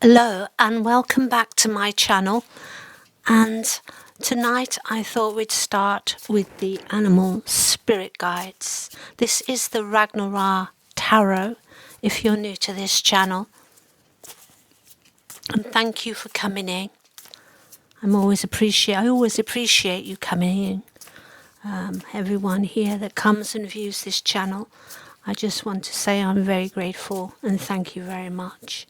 Hello and welcome back to my channel, and tonight I thought we'd start with the animal spirit guides. This is the Ragnar-Ra tarot if you're new to this channel, and thank you for coming in. I always appreciate you coming in. Everyone here that comes and views this channel, I just want to say I'm very grateful and thank you very much.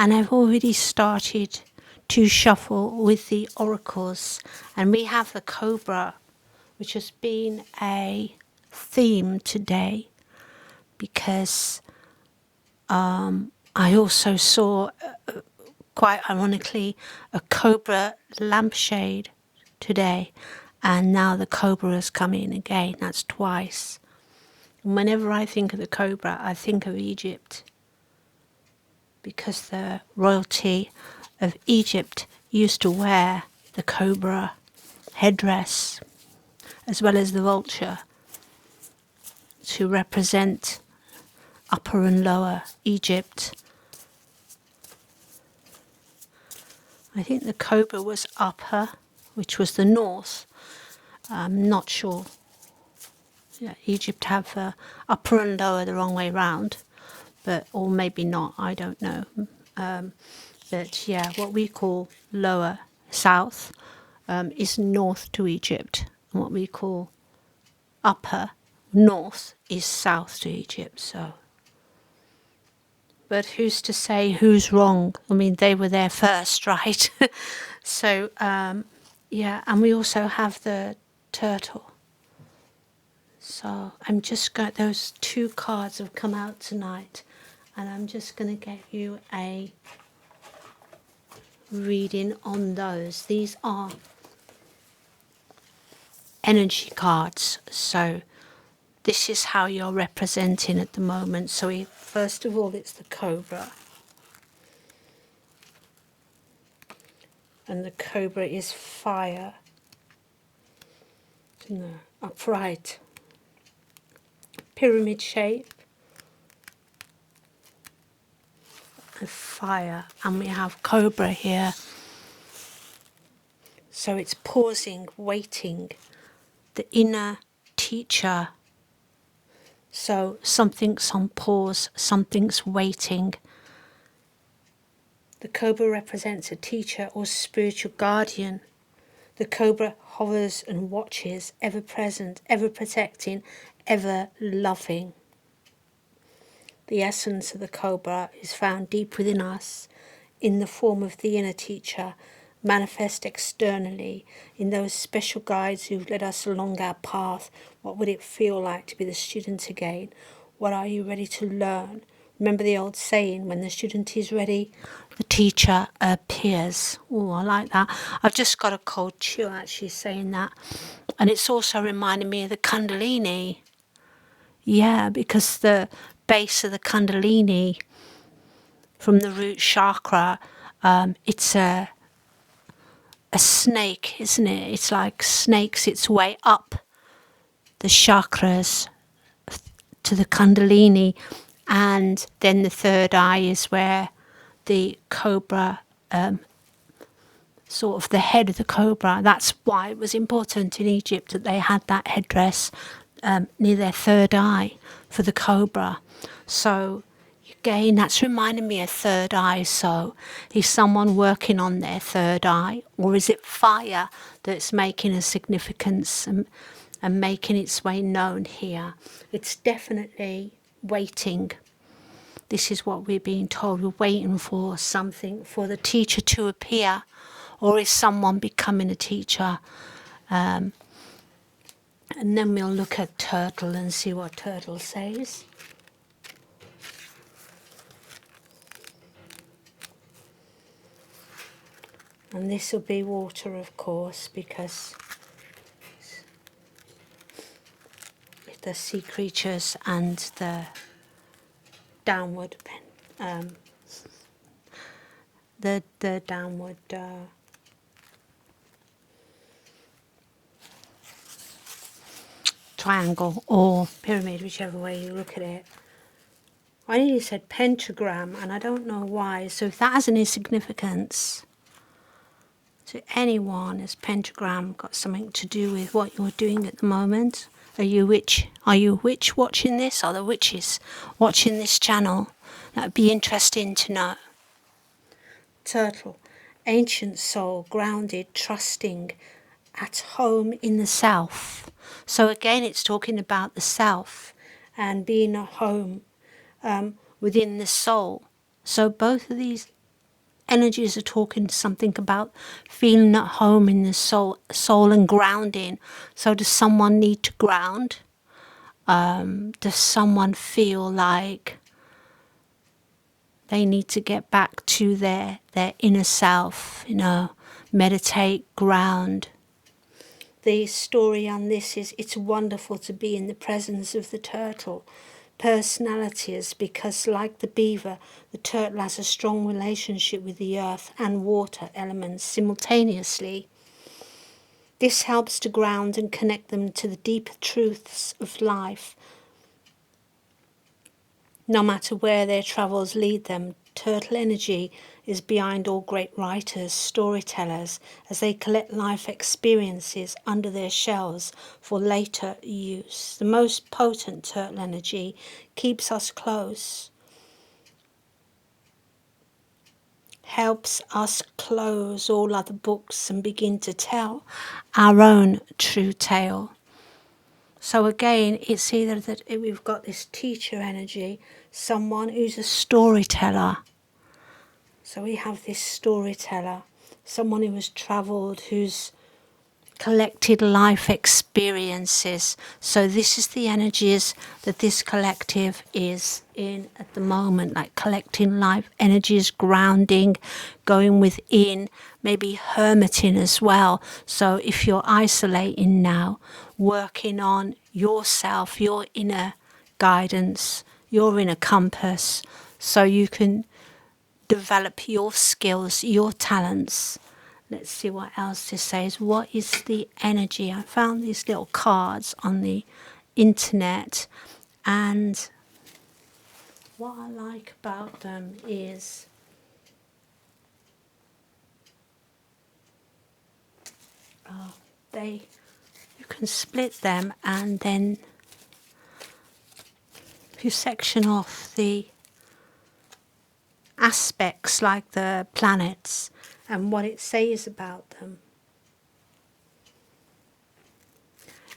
And I've already started to shuffle with the oracles, and we have the cobra, which has been a theme today because I also saw, quite ironically, a cobra lampshade today, and now the cobra has come in again. That's twice. And whenever I think of the cobra, I think of Egypt, because the royalty of Egypt used to wear the cobra headdress as well as the vulture to represent Upper and Lower Egypt. I think the cobra was upper, which was the north. I'm not sure. Yeah, Egypt have upper and lower the wrong way round, or maybe not, I don't know. But yeah, what we call lower south is north to Egypt, and what we call upper north is south to Egypt. So, but who's to say who's wrong? I mean, they were there first, right? So yeah, and we also have the turtle. So I'm just got those two cards have come out tonight, and I'm just going to get you a reading on those. These are energy cards, so this is how you're representing at the moment. So first of all, it's the cobra, and the cobra is fire. No, upright, pyramid shape, and fire, and we have cobra here. So it's pausing, waiting, the inner teacher. So something's on pause, something's waiting. The cobra represents a teacher or spiritual guardian. The cobra hovers and watches, ever present, ever protecting, ever loving. The essence of the cobra is found deep within us, in the form of the inner teacher, manifest externally in those special guides who've led us along our path. What would it feel like to be the student again? What are you ready to learn? Remember the old saying, when the student is ready, the teacher appears. Oh, I like that. I've just got a cold chill actually saying that. And it's also reminding me of the Kundalini. Yeah, because the base of the Kundalini from the root chakra, it's a snake, isn't it? It's like snakes its way up the chakras to the Kundalini, and then the third eye is where the cobra, sort of the head of the cobra. That's why it was important in Egypt that they had that headdress near their third eye for the cobra. So again, that's reminding me of third eye. So is someone working on their third eye, or is it fire that's making a significance and making its way known here? It's definitely waiting. This is what we're being told. We're waiting for something, for the teacher to appear, or is someone becoming a teacher? And then we'll look at turtle and see what turtle says. And this will be water, of course, because the sea creatures and the downward, the downward triangle or pyramid, whichever way you look at it. I nearly said pentagram, and I don't know why. So if that has any significance to anyone, has pentagram got something to do with what you're doing at the moment? Are you witch? Are you a witch watching this? Are the witches watching this channel? That would be interesting to know. Turtle, ancient soul, grounded, trusting, at home in the self. So again, it's talking about the self and being at home within the soul. So both of these energies are talking something about feeling at home in the soul and grounding. So does someone need to ground? Does someone feel like they need to get back to their inner self, meditate, ground? The story on this is it's wonderful to be in the presence of the turtle personalities, because like the beaver, the turtle has a strong relationship with the earth and water elements simultaneously. This helps to ground and connect them to the deeper truths of life. No matter where their travels lead them, turtle energy is behind all great writers, storytellers, as they collect life experiences under their shells for later use. The most potent turtle energy keeps us close, helps us close all other books and begin to tell our own true tale. So again, it's either that we've got this teacher energy, someone who's a storyteller. So we have this storyteller, someone who has travelled, who's collected life experiences. So this is the energies that this collective is in at the moment, like collecting life energies, grounding, going within, maybe hermiting as well. So if you're isolating now, working on yourself, your inner guidance, your inner compass, so you can develop your skills, your talents. Let's see what else this says. What is the energy? I found these little cards on the internet, and what I like about them is you can split them, and then you section off the aspects like the planets and what it says about them.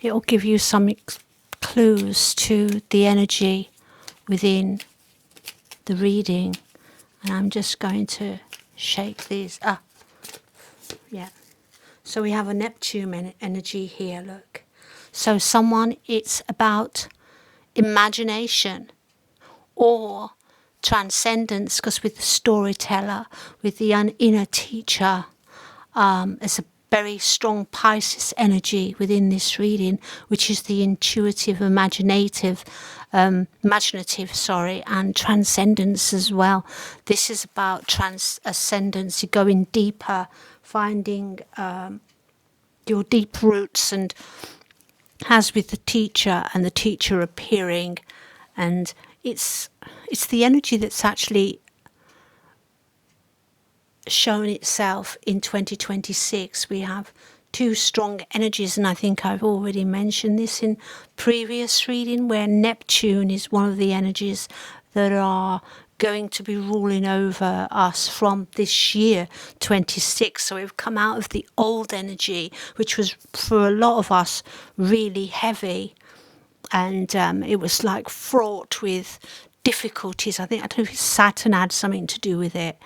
It will give you some clues to the energy within the reading. And I'm just going to shake these up. Yeah. So we have a Neptune energy here, look. So it's about imagination or transcendence, because with the storyteller, with the inner teacher, there's a very strong Pisces energy within this reading, which is the intuitive, imaginative, and transcendence as well. This is about transcendence, going deeper, finding your deep roots, and as with the teacher and the teacher appearing, and it's the energy that's actually shown itself in 2026. We have two strong energies, and I think I've already mentioned this in previous reading, where Neptune is one of the energies that are going to be ruling over us from this year 26. So we've come out of the old energy, which was for a lot of us really heavy, and it was like fraught with difficulties. I don't know if Saturn had something to do with it,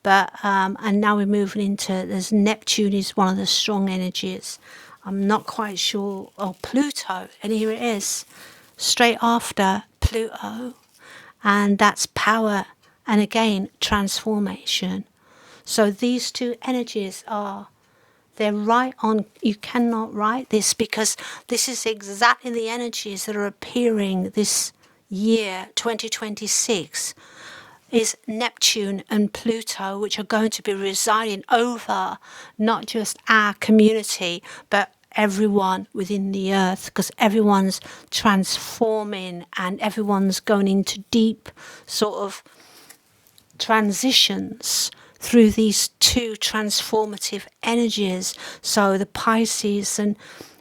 but and now we're moving into, there's Neptune is one of the strong energies. I'm not quite sure. Oh, Pluto, and here it is, straight after Pluto, and that's power and again transformation. So these two energies they're right on. You cannot write this, because this is exactly the energies that are appearing this year 2026, is Neptune and Pluto, which are going to be residing over not just our community but everyone within the earth, because everyone's transforming and everyone's going into deep sort of transitions through these two transformative energies. So the Pisces, and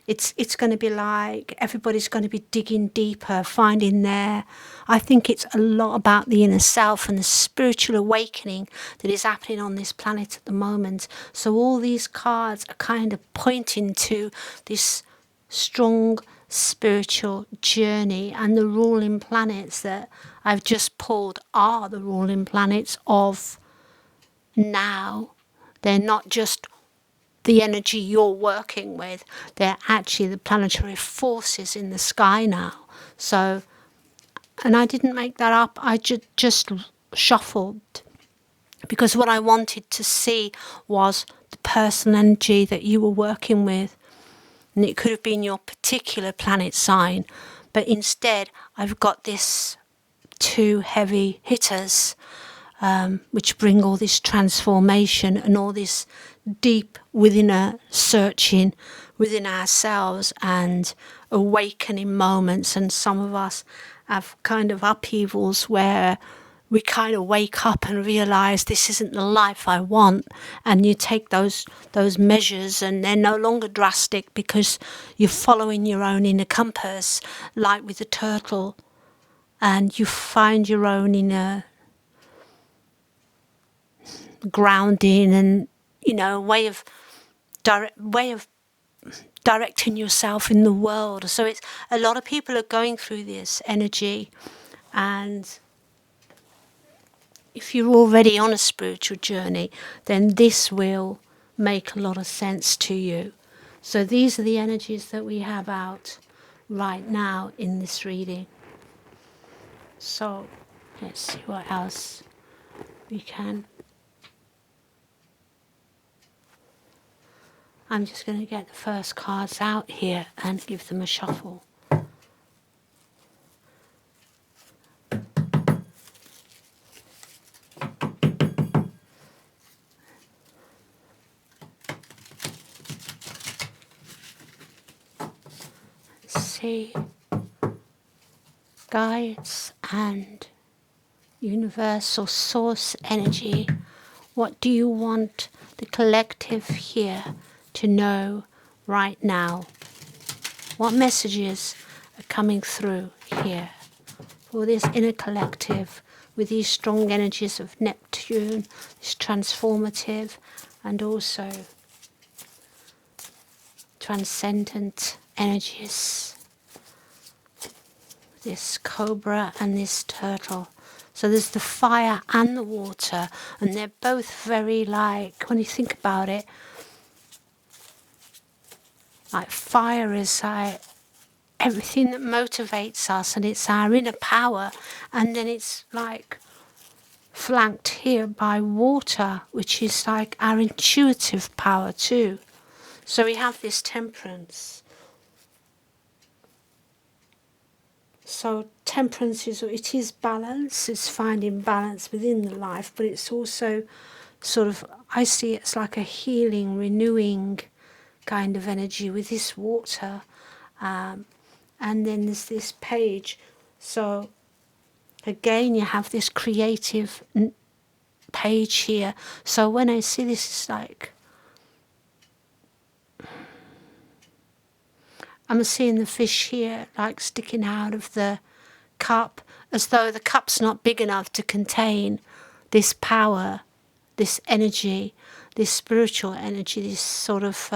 it's going to be like everybody's going to be digging deeper, finding their, I think it's a lot about the inner self and the spiritual awakening that is happening on this planet at the moment. So all these cards are kind of pointing to this strong spiritual journey, and the ruling planets that I've just pulled are the ruling planets of now. They're not just the energy you're working with, they're actually the planetary forces in the sky now. So, and I didn't make that up, I just shuffled, because what I wanted to see was the personal energy that you were working with. And it could have been your particular planet sign, but instead I've got this two heavy hitters, which bring all this transformation and all this deep within a searching within ourselves and awakening moments. And some of us have kind of upheavals where we kind of wake up and realize this isn't the life I want, and you take those measures and they're no longer drastic because you're following your own inner compass, like with the turtle, and you find your own inner grounding and, you know, way of directing yourself in the world. So it's a lot of people are going through this energy, and if you're already on a spiritual journey, then this will make a lot of sense to you. So these are the energies that we have out right now in this reading. So let's see what else we can. I'm just going to get the first cards out here and give them a shuffle. See, guides and universal source energy, what do you want the collective here to know right now? What messages are coming through here for this inner collective with these strong energies of Neptune, this transformative and also transcendent energies? This cobra and this turtle. So there's the fire and the water, and they're both very, like, when you think about it, like fire is like everything that motivates us, and it's our inner power, and then it's like flanked here by water, which is like our intuitive power too. So we have this temperance. So temperance it is balance, it's finding balance within the life, but it's also sort of, I see it's like a healing, renewing kind of energy with this water. And then there's this page. So again, you have this creative page here. So when I see this, it's like, I'm seeing the fish here like sticking out of the cup, as though the cup's not big enough to contain this power, this energy, this spiritual energy, this sort of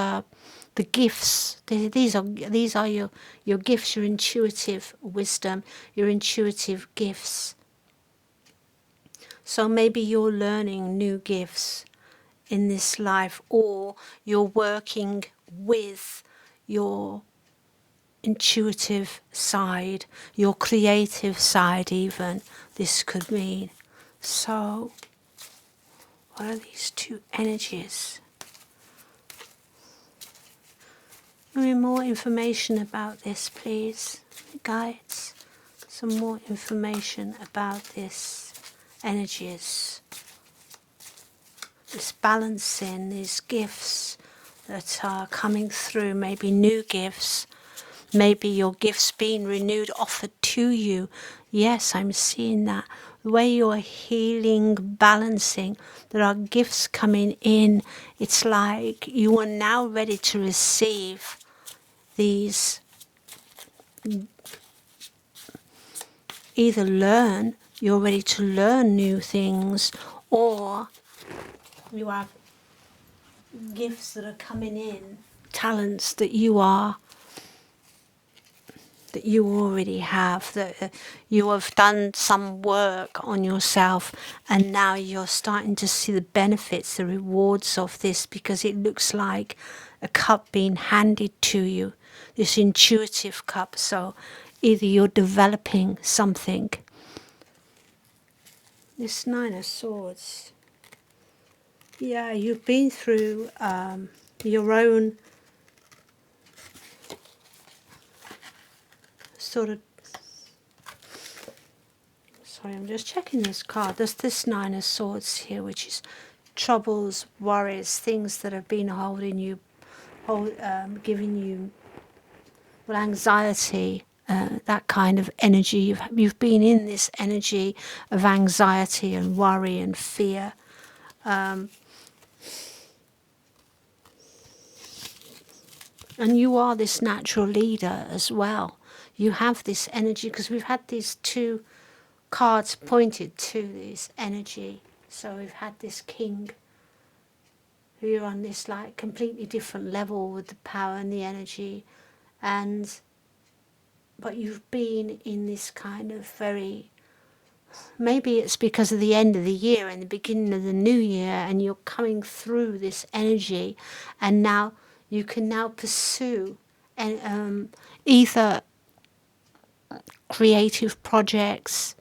the gifts. These are your gifts, your intuitive wisdom, your intuitive gifts. So maybe you're learning new gifts in this life, or you're working with your intuitive side, your creative side even, this could mean. So, what are these two energies? Give me more information about this, please, guides. Some more information about this energies. This balancing, these gifts, that are coming through, maybe new gifts, maybe your gifts being renewed, offered to you. Yes, I'm seeing that. The way you're healing, balancing, there are gifts coming in. It's like you are now ready to receive these, either you're ready to learn new things, or you have gifts that are coming in, talents that you already have, that you have done some work on yourself, and now you're starting to see the benefits, the rewards of this, because it looks like a cup being handed to you, this intuitive cup. So either you're developing something. This Nine of Swords. Yeah, you've been through your own sort of, sorry, I'm just checking this card. There's this Nine of Swords here, which is troubles, worries, things that have been holding you, giving you, well, anxiety, that kind of energy. You've been in this energy of anxiety and worry and fear. And you are this natural leader as well. You have this energy, because we've had these two cards pointed to this energy. So we've had this king, who you're on this like completely different level with the power and the energy, but you've been in this kind of very, maybe it's because of the end of the year and the beginning of the new year, and you're coming through this energy, and now you can now pursue and either creative projects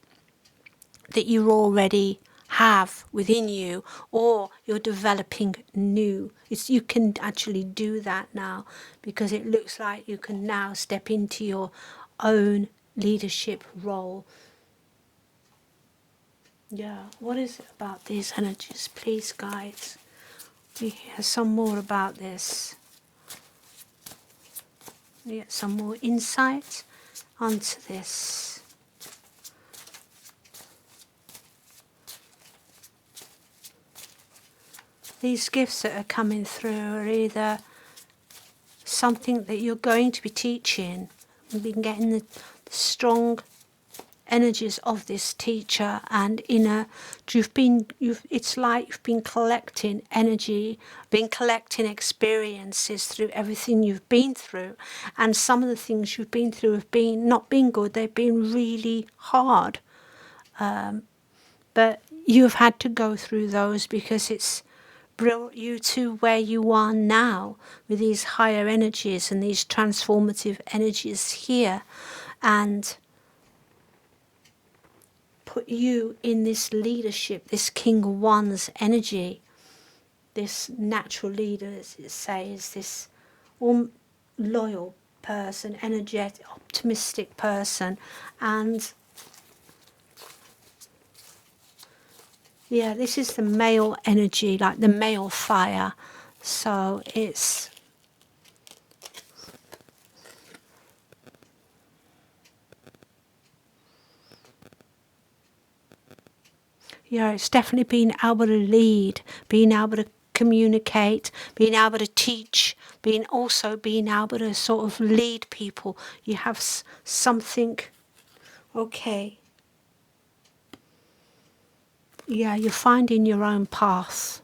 that you already have within you, or you're developing new. You can actually do that now, because it looks like you can now step into your own leadership role. Yeah, what is it about these energies, please, guides? We hear some more about this. We get some more insight onto this. These gifts that are coming through are either something that you're going to be teaching. You've been getting the strong energies of this teacher, and it's like you've been collecting energy, been collecting experiences through everything you've been through, and some of the things you've been through have been not been good. They've been really hard, but you've had to go through those, because it's brought you to where you are now, with these higher energies and these transformative energies here, and put you in this leadership, this King One's energy, this natural leader, as it says, this loyal person, energetic, optimistic person. And yeah, this is the male energy, like the male fire. So it's, yeah, it's definitely being able to lead, being able to communicate, being able to teach, being able to sort of lead people. You have something, okay. Yeah, you're finding your own path.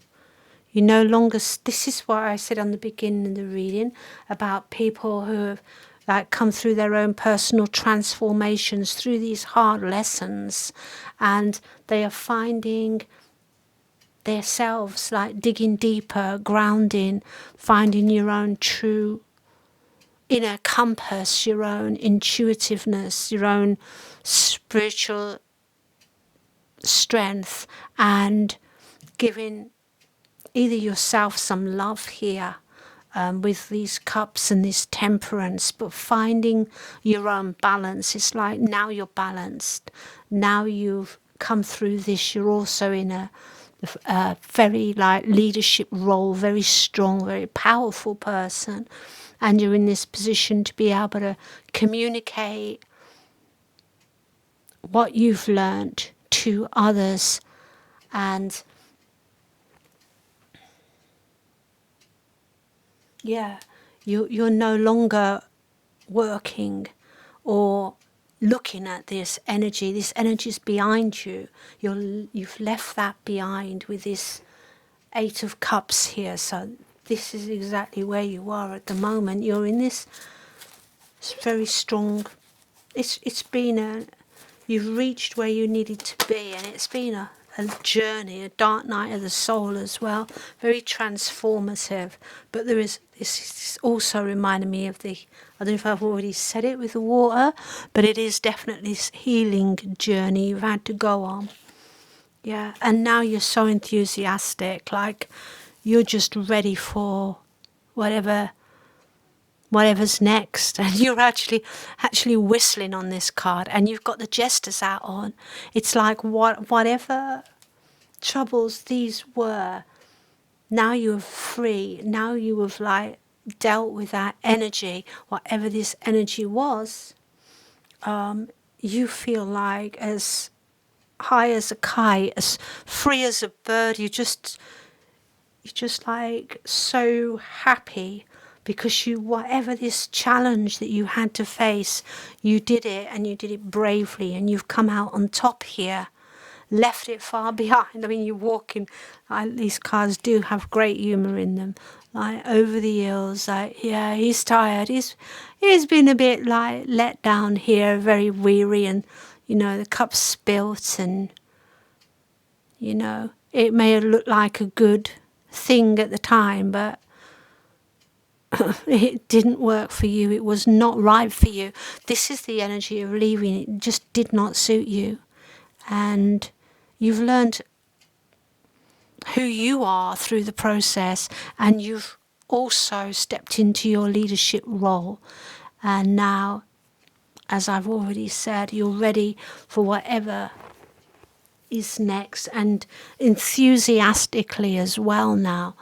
You no longer, this is what I said on the beginning of the reading about people who have like come through their own personal transformations through these hard lessons, and they are finding themselves, like digging deeper, grounding, finding your own true inner compass, your own intuitiveness, your own spiritual strength, and giving either yourself some love here, with these cups and this temperance, but finding your own balance. It's like now you're balanced. Now you've come through this, you're also in a very like leadership role, very strong, very powerful person, and you're in this position to be able to communicate what you've learned to others. And yeah, you're no longer working or looking at this energy. This energy is behind you. You've left that behind with this Eight of Cups here. So this is exactly where you are at the moment. You're in this very strong. It's been you've reached where you needed to be, and it's been a journey, a dark night of the soul as well, very transformative. But this is also reminding me of the, I don't know if I've already said it with the water, but it is definitely this healing journey you've had to go on. Yeah, and now you're so enthusiastic, like you're just ready for whatever's next, and you're actually whistling on this card, and you've got the Jester's hat on. It's like whatever troubles these were, now you're free. Now you have like dealt with that energy, whatever this energy was. You feel like as high as a kite, as free as a bird. You're just like so happy because whatever this challenge that you had to face, you did it, and you did it bravely, and you've come out on top here, left it far behind. I mean, you're walking, like, these cards do have great humour in them, like over the hills, like, yeah, he's tired, he's been a bit like let down here, very weary, and the cup's spilt, and it may have looked like a good thing at the time, but it didn't work for you. It was not right for you. This is the energy of leaving. It just did not suit you. And you've learned who you are through the process, and you've also stepped into your leadership role. And now, as I've already said, you're ready for whatever is next, and enthusiastically as well now,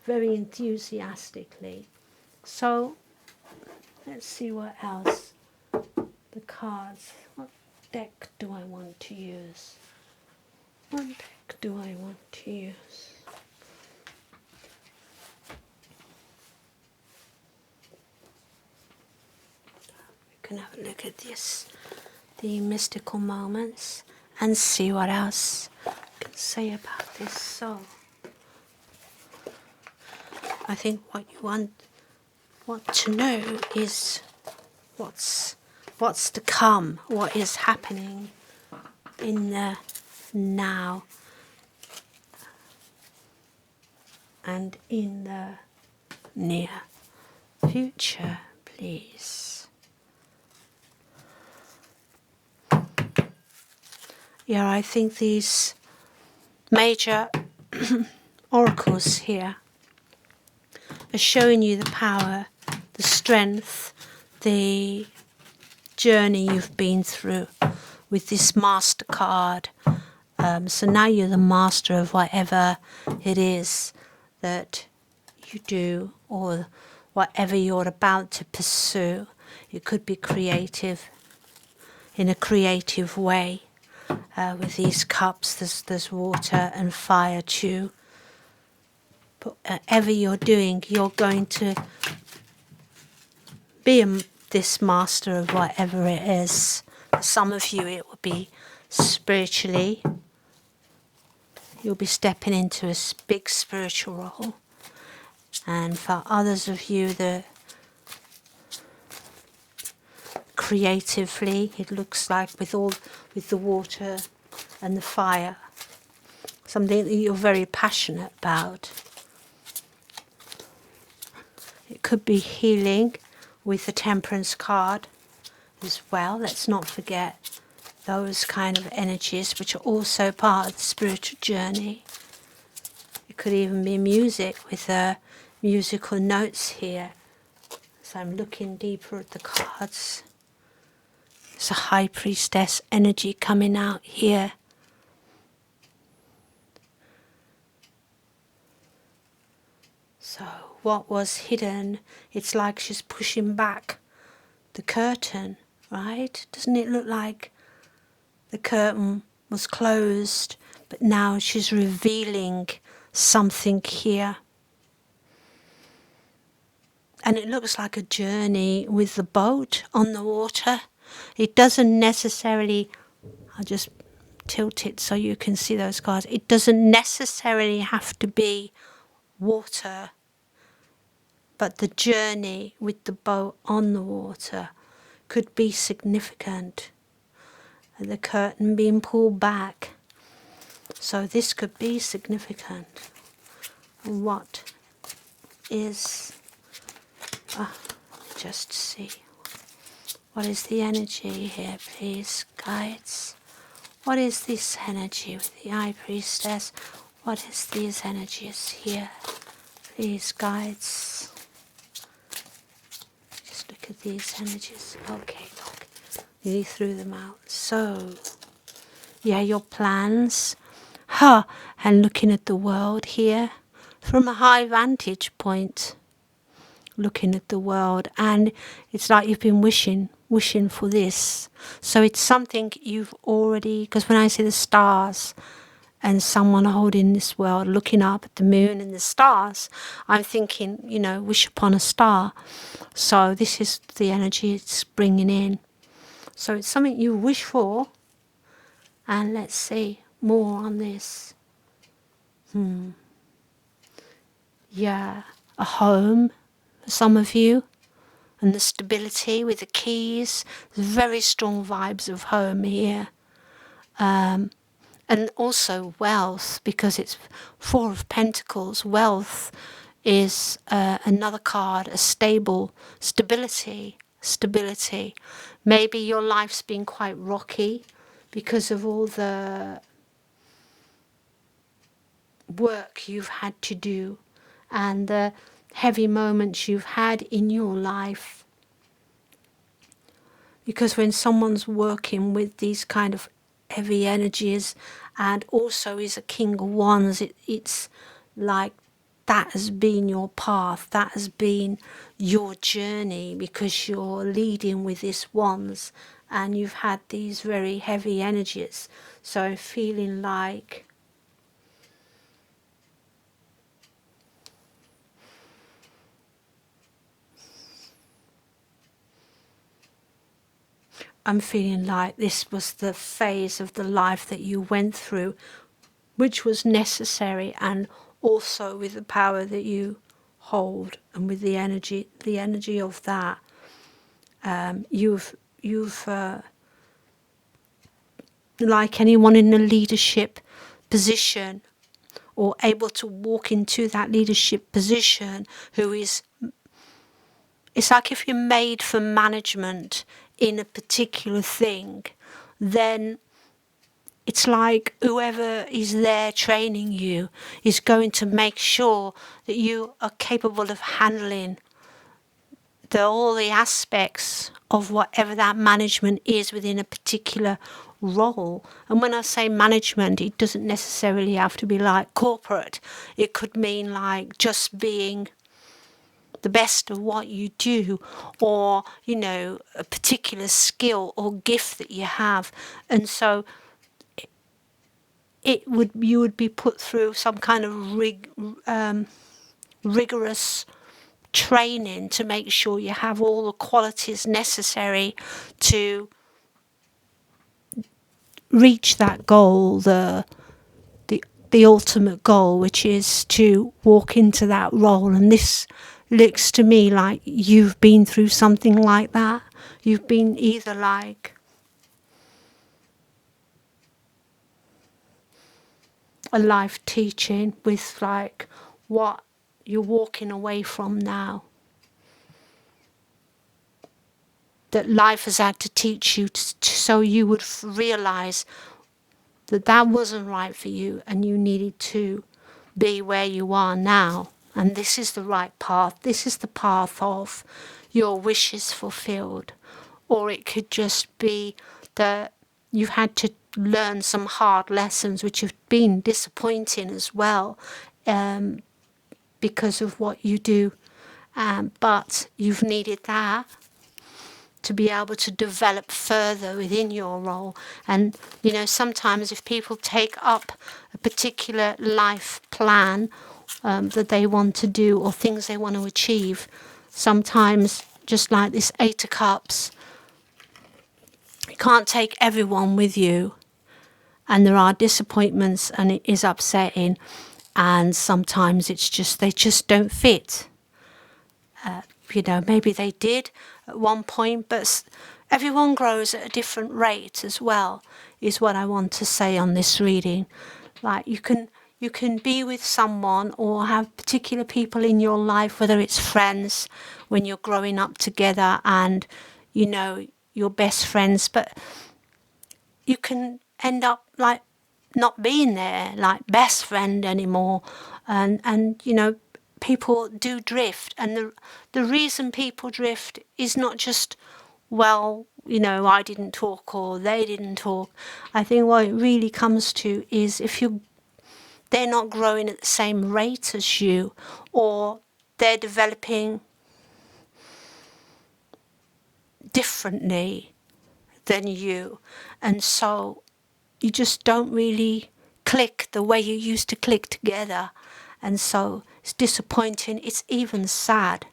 very enthusiastically. So let's see what else. The cards. What deck do I want to use? What deck do I want to use? We can have a look at this, the mystical moments, and see what else I can say about this soul. I think what you want to know is what's to come, what is happening in the now and in the near future, please. Yeah, I think these major oracles here are showing you the power, the strength, the journey you've been through with this master card. So now you're the master of whatever it is that you do, or whatever you're about to pursue. It could be creative, in a creative way. With these cups, there's water and fire too. But whatever you're doing, you're going to be this master of whatever it is. For some of you, it will be spiritually. You'll be stepping into a big spiritual role. And for others of you, creatively, it looks like with the water and the fire, something that you're very passionate about. It could be healing with the Temperance card as well. Let's not forget those kind of energies, which are also part of the spiritual journey. It could even be music with musical notes here. So I'm looking deeper at the cards. There's a High Priestess energy coming out here. So what was hidden, it's like she's pushing back the curtain, right? Doesn't it look like the curtain was closed, but now she's revealing something here? And it looks like a journey with the boat on the water. It doesn't necessarily, I'll just tilt it so you can see those cards. It doesn't necessarily have to be water, but the journey with the boat on the water could be significant. And the curtain being pulled back. So this could be significant. What is, just see. What is the energy here, please, guides? What is this energy with the High Priestess? What is these energies here? Please, guides. Just look at these energies. Okay, look. Nearly threw them out. So, yeah, your plans. And looking at the world here from a high vantage point. Looking at the world, and it's like you've been wishing for this. So it's something you've already, because when I see the stars and someone holding this world, looking up at the moon and the stars, I'm thinking, wish upon a star. So this is the energy it's bringing in. So it's something you wish for, and let's see more on this. Yeah, a home. Some of you, and the stability with the keys, very strong vibes of home here, and also wealth, because it's Four of Pentacles. Wealth is another card, a stability. Maybe your life's been quite rocky because of all the work you've had to do and the heavy moments you've had in your life. Because when someone's working with these kind of heavy energies and also is a King of Wands, it's like that has been your path, that has been your journey, because you're leading with this Wands and you've had these very heavy energies. So I'm feeling like this was the phase of the life that you went through, which was necessary, and also with the power that you hold and with the energy of that, you've like anyone in a leadership position or able to walk into that leadership position who is, it's like if you're made for management in a particular thing, then it's like whoever is there training you is going to make sure that you are capable of handling all the aspects of whatever that management is within a particular role. And when I say management, it doesn't necessarily have to be like corporate. It could mean like just being the best of what you do, or a particular skill or gift that you have. And so you would be put through some kind of rigorous training to make sure you have all the qualities necessary to reach that goal, the ultimate goal, which is to walk into that role. And this looks to me like you've been through something like that. You've been either like a life teaching with like what you're walking away from now, that life has had to teach you so you would realise that wasn't right for you and you needed to be where you are now. And this is the right path. This is the path of your wishes fulfilled. Or it could just be that you've had to learn some hard lessons which have been disappointing as well, because of what you do, but you've needed that to be able to develop further within your role. And, you know, sometimes if people take up a particular life plan that they want to do or things they want to achieve, sometimes, just like this Eight of Cups, you can't take everyone with you. And there are disappointments and it is upsetting. And sometimes it's just, they just don't fit. You know, maybe they did at one point, but everyone grows at a different rate as well, is what I want to say on this reading. Like you can be with someone or have particular people in your life, whether it's friends when you're growing up together and, you know, you're best friends, but you can end up like not being there, like best friend anymore. And you know, people do drift, and the reason people drift is not just, well, you know, I didn't talk or they didn't talk. I think what it really comes to is if they're not growing at the same rate as you, or they're developing differently than you, and so you just don't really click the way you used to click together. And so it's disappointing, it's even sad.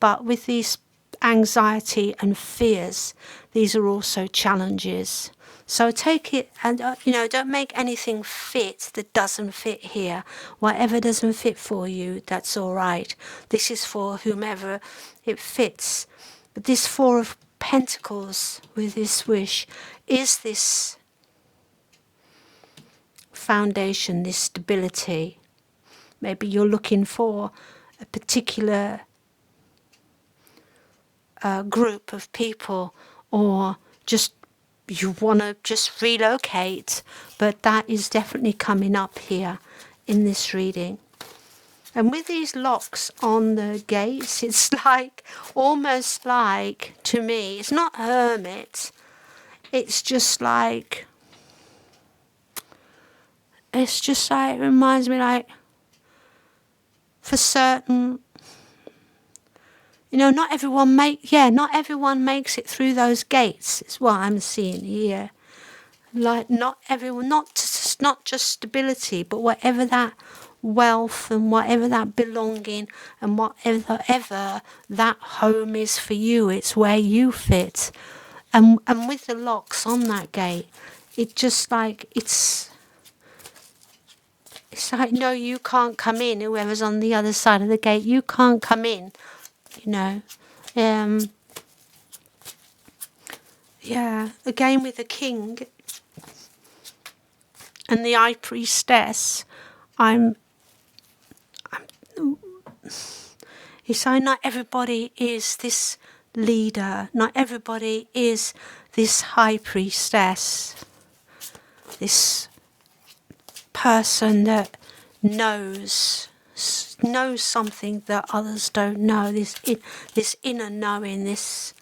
But with these anxiety and fears, these are also challenges. So take it and, you know, don't make anything fit that doesn't fit here. Whatever doesn't fit for you, that's all right. This is for whomever it fits. But this Four of Pentacles with this wish is this foundation, this stability. Maybe you're looking for a particular group of people, or just you want to just relocate, but that is definitely coming up here in this reading. And with these locks on the gates, it's like, almost like, to me, it's not hermit, it's just like, it reminds me like, for certain, you know, not everyone makes it through those gates, is what I'm seeing here. Like, not everyone, not just stability, but whatever that wealth and whatever that belonging and whatever that home is for you, it's where you fit. And with the locks on that gate, it just like, it's like, no, you can't come in. Whoever's on the other side of the gate, you can't come in, you know. Yeah, again with the king and the high priestess, he's saying not everybody is this leader, not everybody is this high priestess, this person that knows something that others don't know, this inner knowing, this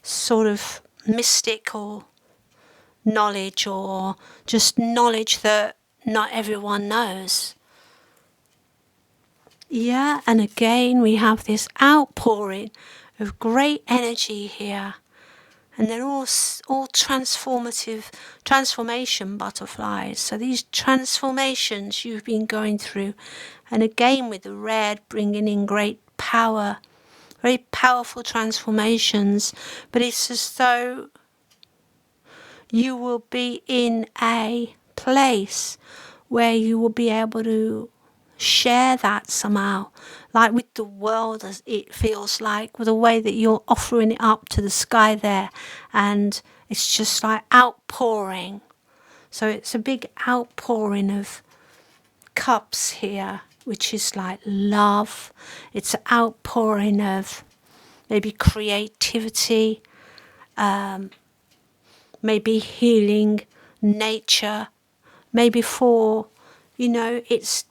sort of mystical knowledge, or just knowledge that not everyone knows. Yeah, and again we have this outpouring of great energy here. And they're all transformation butterflies. So these transformations you've been going through. And again with the red bringing in great power. Very powerful transformations. But it's as though you will be in a place where you will be able to share that somehow, like with the world, as it feels like, with the way that you're offering it up to the sky there, and it's just like outpouring. So it's a big outpouring of cups here, which is like love. It's an outpouring of maybe creativity, maybe healing, nature, maybe for, you know, it's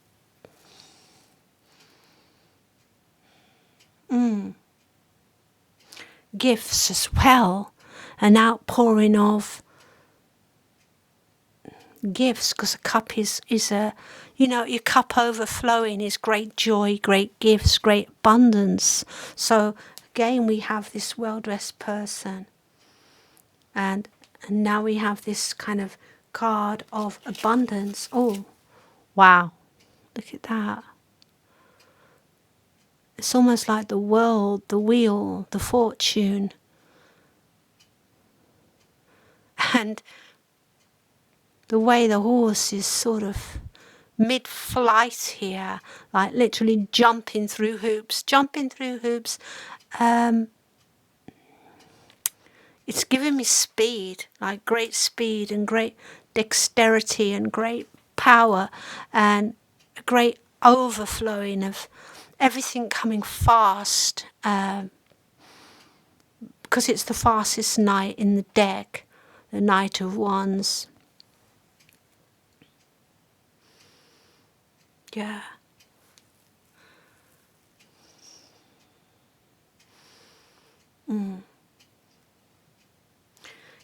gifts as well, an outpouring of gifts, because a cup is a, your cup overflowing is great joy, great gifts, great abundance. So again, we have this well-dressed person, and now we have this kind of card of abundance. Oh, wow, look at that. It's almost like the world, the wheel, the fortune. And the way the horse is sort of mid-flight here, like literally jumping through hoops. It's giving me speed, like great speed and great dexterity and great power and a great overflowing of everything coming fast, because it's the fastest knight in the deck, the Knight of Wands. Yeah.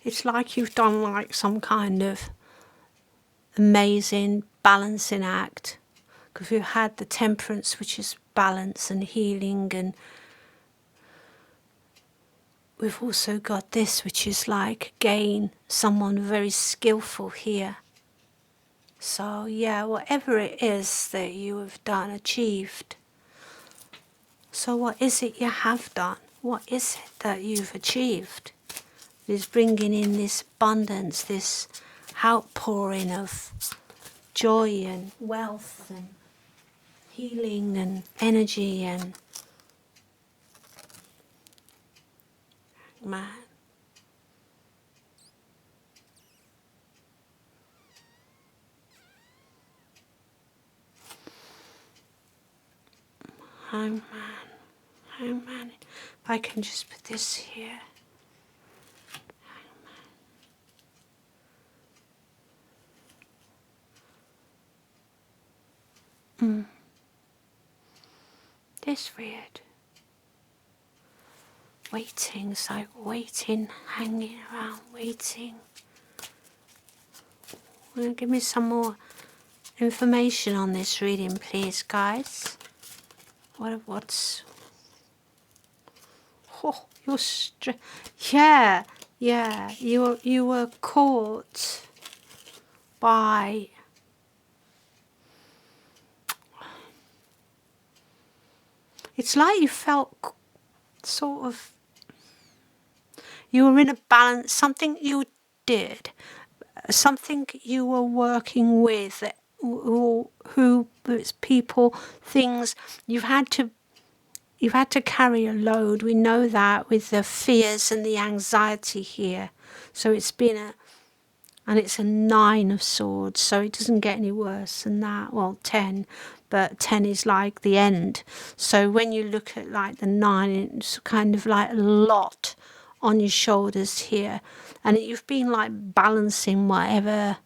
It's like you've done like some kind of amazing balancing act, because we've had the Temperance, which is balance and healing, and we've also got this, which is like, again, someone very skillful here. So yeah, whatever it is that you have done, achieved. So what is it you have done? What is it that you've achieved? Is bringing in this abundance, this outpouring of joy and wealth and healing and energy and man. Oh man, if I can just put this here. This weird. Waiting, it's like waiting, hanging around, waiting. Will you give me some more information on this reading, please, guys? What's... Oh, yeah, you were caught by... It's like you felt sort of... You were in a balance, something you did, something you were working with, who it's people, things, you've had to carry a load. We know that with the fears and the anxiety here. So it's been and it's a 9 of swords, so it doesn't get any worse than that. Well, 10, but 10 is like the end. So when you look at like the 9, it's kind of like a lot on your shoulders here, and you've been like balancing whatever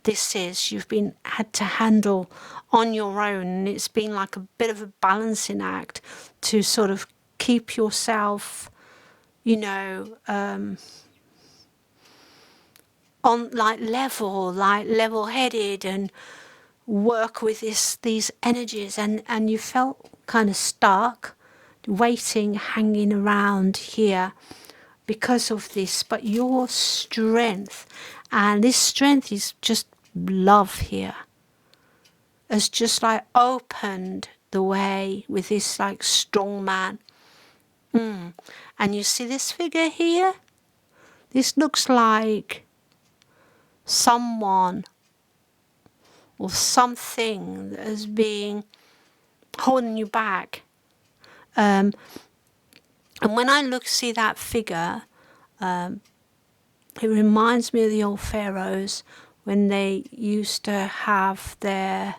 this is. You've been had to handle on your own, and it's been like a bit of a balancing act to sort of keep yourself, on like level-headed and work with these energies, and you felt kind of stuck, waiting, hanging around here because of this. But your strength, and this strength is just love here, has just like opened the way with this like strong man. And you see this figure here? This looks like someone or something that is being holding you back. And when I see that figure, it reminds me of the old pharaohs when they used to have this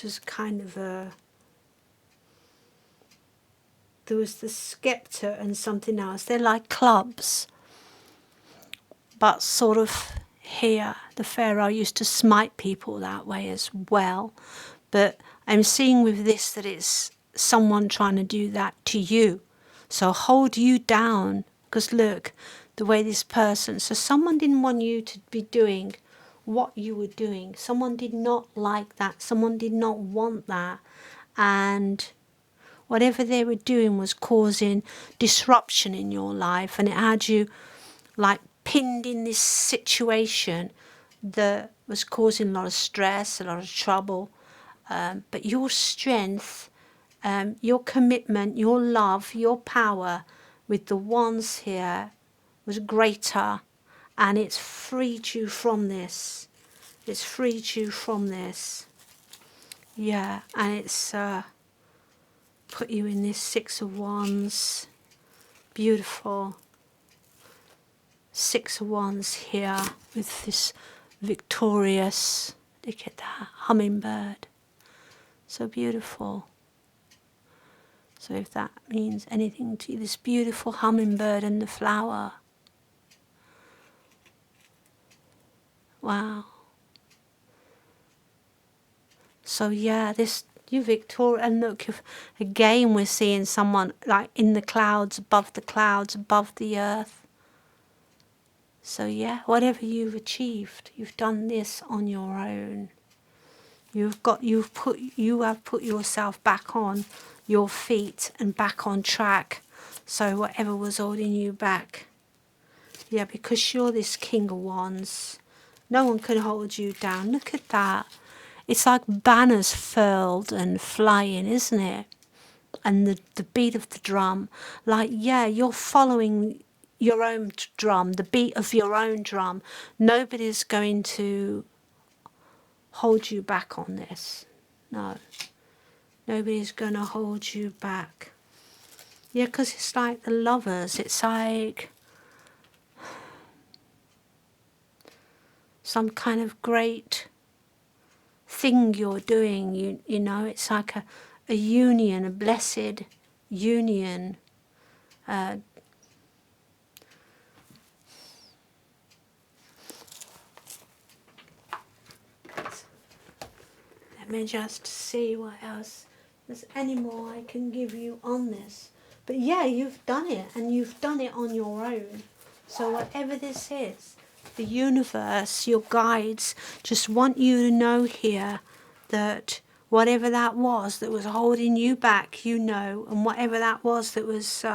was kind of there was the scepter and something else. They're like clubs, but sort of here, the pharaoh used to smite people that way as well. But I'm seeing with this that it's someone trying to do that to you. So hold you down, because look, the way this person, so someone didn't want you to be doing what you were doing. Someone did not like that. Someone did not want that. And whatever they were doing was causing disruption in your life, and it had you like pinned in this situation that was causing a lot of stress, a lot of trouble. But your strength, your commitment, your love, your power with the wands here was greater, and it's freed you from this. It's freed you from this. Yeah, and it's put you in this Six of Wands. Beautiful. Six of Wands here with this victorious, look at that, hummingbird. So beautiful. So if that means anything to you, this beautiful hummingbird and the flower. Wow. So yeah, this you Victoria, and look, if again we're seeing someone like in the clouds, above the earth. So yeah, whatever you've achieved, you've done this on your own. You have put yourself back on your feet and back on track. So whatever was holding you back, yeah, because you're this King of Wands, no one can hold you down. Look at that. It's like banners furled and flying, isn't it? And the beat of the drum, like, yeah, you're following your own drum, the beat of your own drum. Nobody's going to hold you back on this. No. Nobody's going to hold you back. Yeah, because it's like the Lovers. It's like some kind of great thing you're doing. You know, it's like a union, a blessed union. Let me just see what else there's any more I can give you on this. But yeah, you've done it, and you've done it on your own. So whatever this is, the universe, your guides, just want you to know here that whatever that was holding you back, you know, and whatever that was that was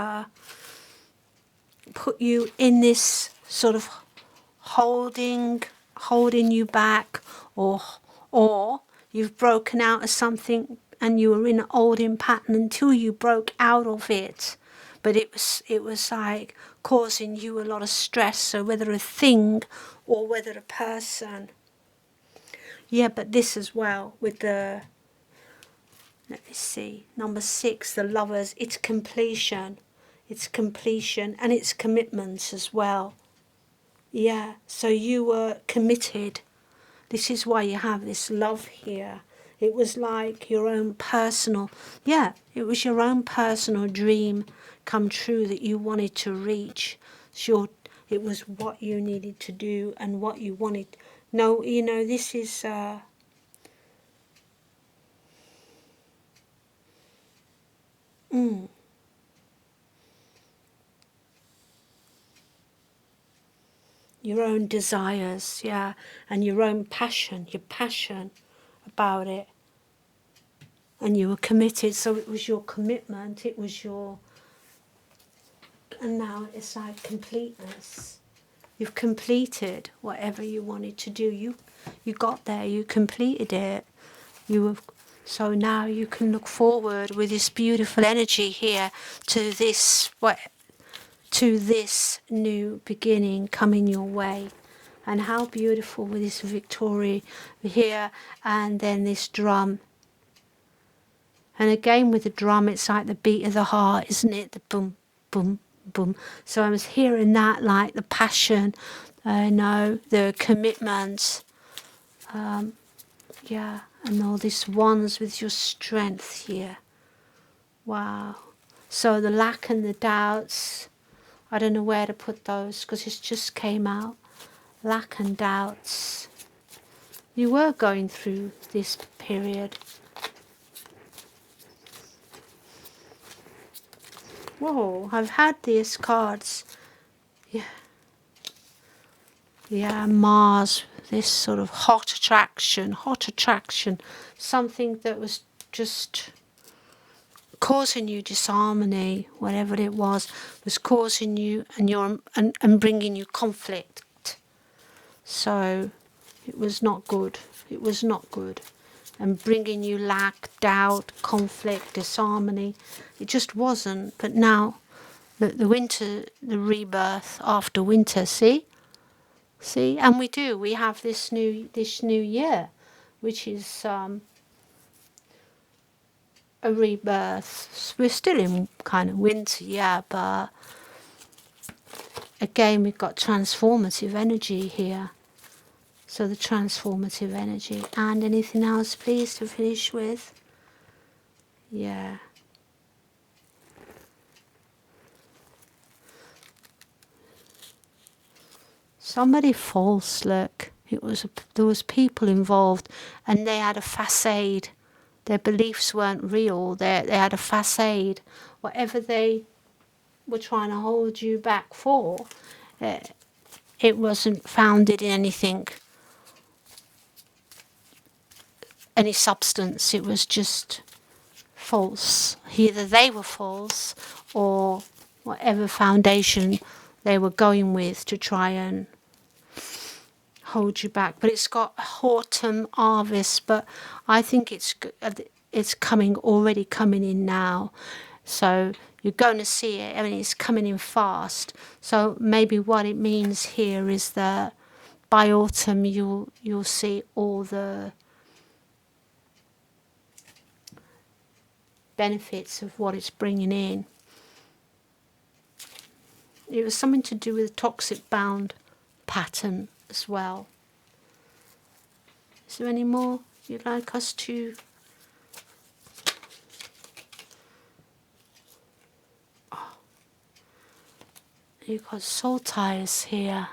put you in this sort of holding you back, or you've broken out of something and you were in an holding pattern until you broke out of it. But it was like causing you a lot of stress, so whether a thing or whether a person. Yeah, but this as well with the, let me see, number 6, the Lovers, it's completion. It's completion and it's commitments as well. Yeah, so you were committed. This is why you have this love here. It was like your own personal, yeah, it was your own personal dream come true that you wanted to reach. Sure, it was what you needed to do and what you wanted. No, you know, this is your own desires, yeah, and your own passion, your passion about it. And you were committed, so it was your commitment, it was your, and now it's like completeness. You've completed whatever you wanted to do. You got there, you completed it. So now you can look forward with this beautiful energy here to this new beginning coming your way. And how beautiful with this victory here, and then this drum. And again with the drum, it's like the beat of the heart, isn't it? The boom, boom, boom. So I was hearing that, like the passion, the commitment, yeah, and all this ones with your strength here. Wow. So the lack and the doubts, I don't know where to put those because it just came out. Lack and doubts. You were going through this period. Whoa, I've had these cards. Yeah. Yeah, Mars, this sort of hot attraction, something that was just causing you disharmony, whatever it was causing you and bringing you conflict. So it was not good. It was not good. And bringing you lack, doubt, conflict, disharmony. It just wasn't. But now, the winter, the rebirth after winter, see? And we have this new year, which is a rebirth. We're still in kind of winter, yeah, but again, we've got transformative energy here. So the transformative energy. And anything else, please, to finish with? Yeah. Somebody false, look. There was people involved, and they had a facade. Their beliefs weren't real. They had a facade. Whatever they were trying to hold you back for, it wasn't founded in any substance. It was just false. Either they were false, or whatever foundation they were going with to try and hold you back. But it's got autumn harvest, but I think it's already coming in now. So you're going to see it. I mean, it's coming in fast. So maybe what it means here is that by autumn you'll see all the benefits of what it's bringing in. It was something to do with toxic bound pattern as well. Is there any more you'd like us to? Oh. You've got soul ties here.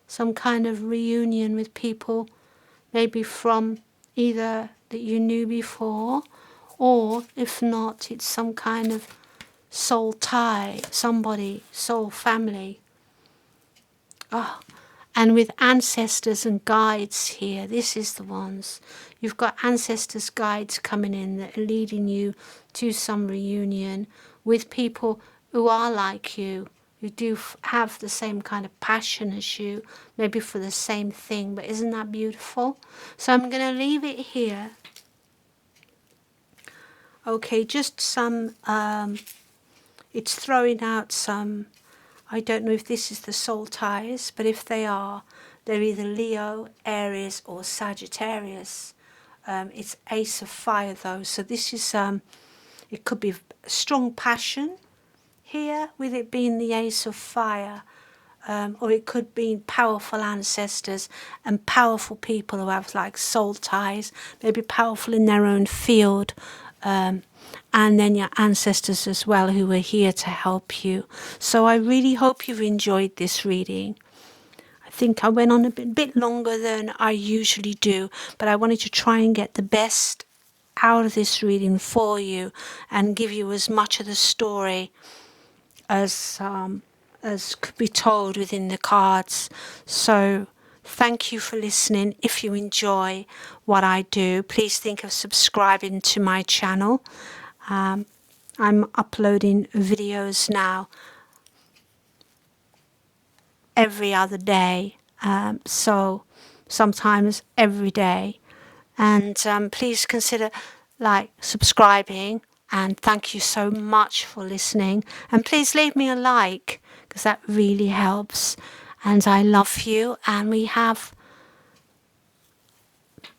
Some kind of reunion with people, maybe from either that you knew before, or if not, it's some kind of soul tie, somebody, soul family. Oh, and with ancestors and guides here, this is the ones. You've got ancestors, guides coming in that are leading you to some reunion with people who are like you, who do have the same kind of passion as you, maybe for the same thing. But isn't that beautiful? So I'm going to leave it here. Okay, just some, it's throwing out some, I don't know if this is the soul ties, but if they are, they're either Leo, Aries or Sagittarius. It's Ace of Fire though, so this is, it could be strong passion here with it being the Ace of Fire, or it could be powerful ancestors and powerful people who have like soul ties, maybe powerful in their own field. And then your ancestors as well who are here to help you. So I really hope you've enjoyed this reading. I think I went on a bit longer than I usually do, but I wanted to try and get the best out of this reading for you and give you as much of the story as could be told within the cards. So thank you for listening. If you enjoy what I do, please think of subscribing to my channel. I'm uploading videos now every other day, so sometimes every day. And please consider subscribing, and thank you so much for listening. And please leave me a like, because that really helps. And I love you, and we have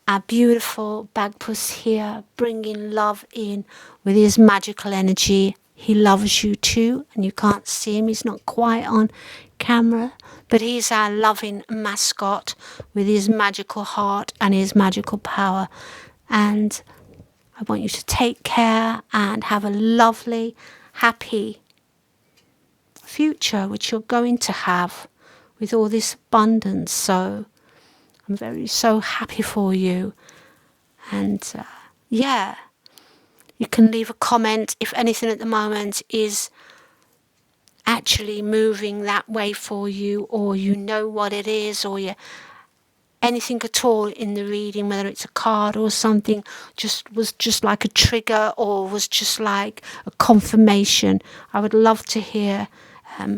our beautiful Bagpuss here bringing love in with his magical energy. He loves you too, and you can't see him, he's not quite on camera, but he's our loving mascot with his magical heart and his magical power. And I want you to take care and have a lovely, happy future, which you're going to have with all this abundance. So I'm so happy for you. And yeah, you can leave a comment if anything at the moment is actually moving that way for you, or you know what it is, or anything at all in the reading, whether it's a card or something, was just like a trigger or was just like a confirmation. I would love to hear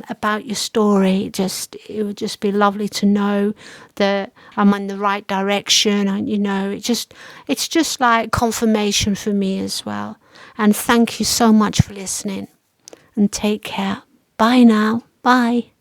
about your story. It would just be lovely to know that I'm in the right direction, and it's just like confirmation for me as well. And thank you so much for listening, and take care. Bye now. Bye.